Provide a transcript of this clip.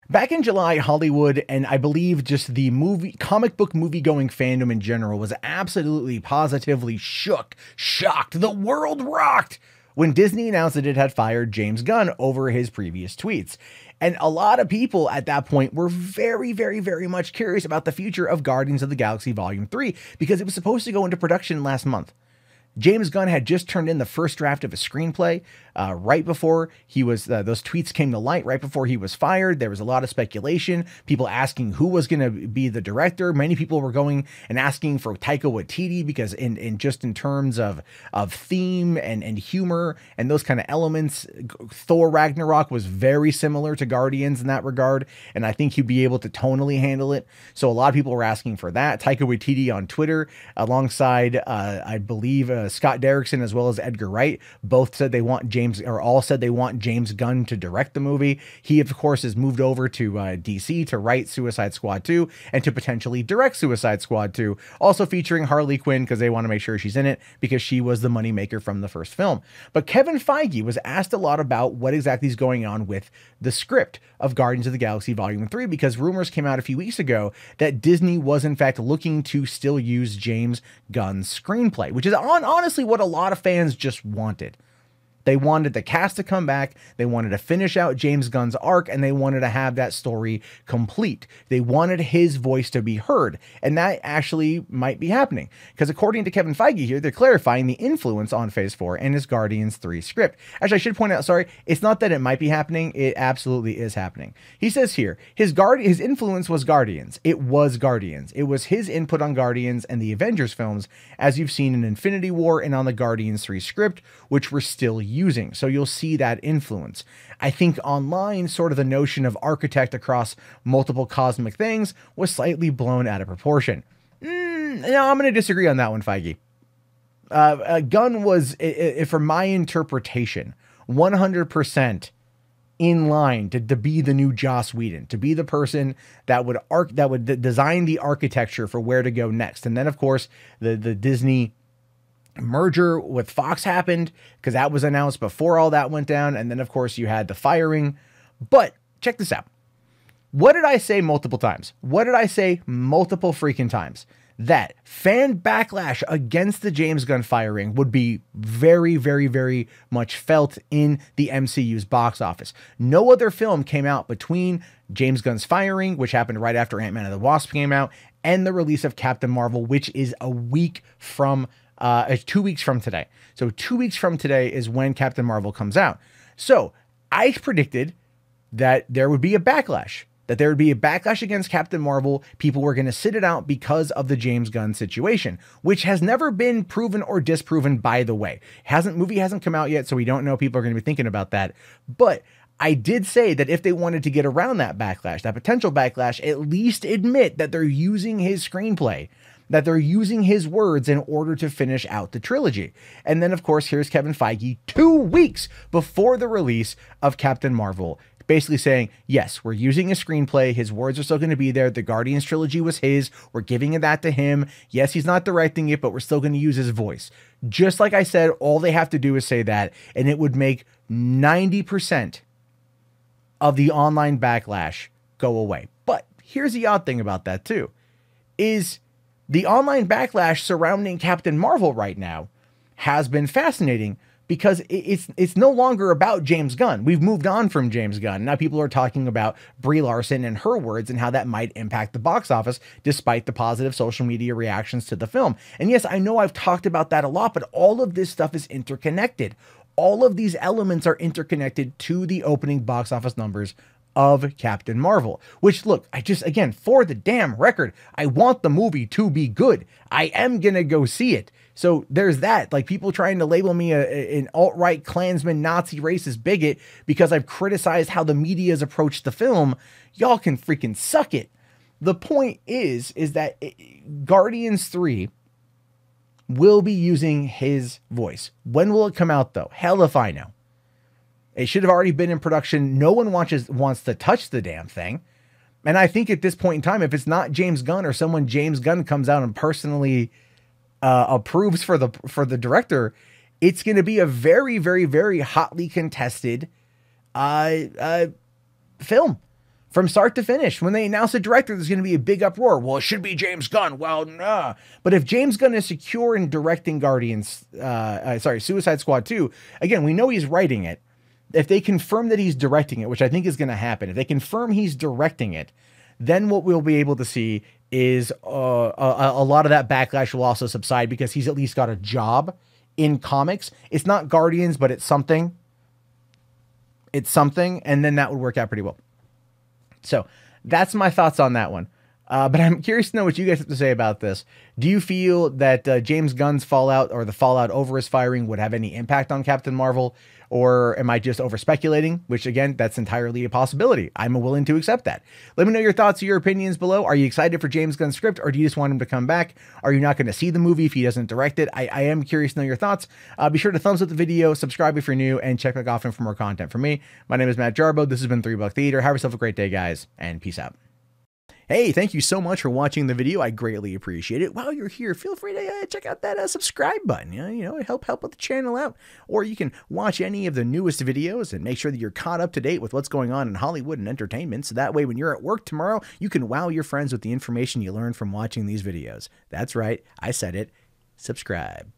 Back in July, Hollywood, and I believe just the comic book movie going fandom in general, was absolutely positively shocked. The world rocked when Disney announced that it had fired James Gunn over his previous tweets. And a lot of people at that point were very, very, very much curious about the future of Guardians of the Galaxy Volume 3, because it was supposed to go into production last month. James Gunn had just turned in the first draft of a screenplay right before he was, those tweets came to light right before he was fired. There was a lot of speculation, people asking who was going to be the director. Many people were going and asking for Taika Waititi because in terms of theme and humor and those kind of elements, Thor Ragnarok was very similar to Guardians in that regard. And I think he'd be able to tonally handle it. So a lot of people were asking for that. Taika Waititi on Twitter, alongside, I believe, Scott Derrickson as well as Edgar Wright, both said they want all said they want James Gunn to direct the movie. He, of course, has moved over to DC to write Suicide Squad 2 and to potentially direct Suicide Squad 2, also featuring Harley Quinn, because they want to make sure she's in it because she was the moneymaker from the first film. But Kevin Feige was asked a lot about what exactly is going on with the script of Guardians of the Galaxy Volume 3, because rumors came out a few weeks ago that Disney was in fact looking to still use James Gunn's screenplay, which is honestly what a lot of fans just wanted. They wanted the cast to come back, they wanted to finish out James Gunn's arc, and they wanted to have that story complete. They wanted his voice to be heard, and that actually might be happening. Because according to Kevin Feige here, they're clarifying the influence on Phase 4 and his Guardians 3 script. Actually, I should point out, sorry, it's not that it might be happening, it absolutely is happening. He says here, his influence was Guardians. It was Guardians. It was his input on Guardians and the Avengers films, as you've seen in Infinity War and on the Guardians 3 script, which we're still using. So you'll see that influence. I think online, sort of the notion of architect across multiple cosmic things was slightly blown out of proportion. No, I'm going to disagree on that one, Feige. Gunn was, from my interpretation, 100% in line to be the new Joss Whedon, to be the person that would design the architecture for where to go next. And then, of course, the Disney merger with Fox happened, because that was announced before all that went down. And then, of course, you had the firing. But check this out. What did I say multiple times? What did I say multiple freaking times? That fan backlash against the James Gunn firing would be very, very, very much felt in the MCU's box office. No other film came out between James Gunn's firing, which happened right after Ant-Man and the Wasp came out, and the release of Captain Marvel, which is a week from 2 weeks from today. So 2 weeks from today is when Captain Marvel comes out. So I predicted that there would be a backlash, against Captain Marvel. People were going to sit it out because of the James Gunn situation, which has never been proven or disproven, by the way. Movie hasn't come out yet, so we don't know. People are going to be thinking about that. But I did say that if they wanted to get around that backlash, that potential backlash, at least admit that they're using his screenplay, that they're using his words in order to finish out the trilogy. And then, of course, here's Kevin Feige 2 weeks before the release of Captain Marvel, basically saying, yes, we're using a screenplay. His words are still going to be there. The Guardians trilogy was his. We're giving that to him. Yes, he's not directing it, but we're still going to use his voice. Just like I said, all they have to do is say that, and it would make 90% of the online backlash go away. But here's the odd thing about that too, is the online backlash surrounding Captain Marvel right now has been fascinating, because it's no longer about James Gunn. We've moved on from James Gunn. Now people are talking about Brie Larson and her words and how that might impact the box office, despite the positive social media reactions to the film. And yes, I know I've talked about that a lot, but all of this stuff is interconnected. All of these elements are interconnected to the opening box office numbers of Captain Marvel, which, look, again, for the damn record, I want the movie to be good. I am gonna go see it. So there's that. Like, people trying to label me an alt-right Klansman, Nazi, racist bigot because I've criticized how the media has approached the film. Y'all can freaking suck it. The point is that Guardians 3 will be using his voice. When will it come out, though? Hell if I know. It should have already been in production. No one wants to touch the damn thing. And I think at this point in time, if it's not James Gunn or someone James Gunn comes out and personally approves for the director, it's going to be a very, very, very hotly contested film. from start to finish. When they announce a director, there's going to be a big uproar. Well, it should be James Gunn. Well, nah. But if James Gunn is secure in directing Suicide Squad 2, again, we know he's writing it. If they confirm that he's directing it, which I think is going to happen, if they confirm he's directing it, then what we'll be able to see is a lot of that backlash will also subside because he's at least got a job in comics. It's not Guardians, but it's something. It's something, and then that would work out pretty well. So that's my thoughts on that one. But I'm curious to know what you guys have to say about this. Do you feel that James Gunn's fallout or the fallout over his firing would have any impact on Captain Marvel? Or am I just over speculating? Which again, that's entirely a possibility. I'm willing to accept that. Let me know your thoughts or your opinions below. Are you excited for James Gunn's script, or do you just want him to come back? Are you not going to see the movie if he doesn't direct it? I am curious to know your thoughts. Be sure to thumbs up the video, subscribe if you're new, and check back often for more content from me. My name is Matt Jarbo. This has been 3 Buck Theater. Have yourself a great day, guys, and peace out. Hey, thank you so much for watching the video. I greatly appreciate it. While you're here, feel free to check out that subscribe button. Help the channel out. Or you can watch any of the newest videos and make sure that you're caught up to date with what's going on in Hollywood and entertainment. So that way, when you're at work tomorrow, you can wow your friends with the information you learned from watching these videos. That's right. I said it. Subscribe.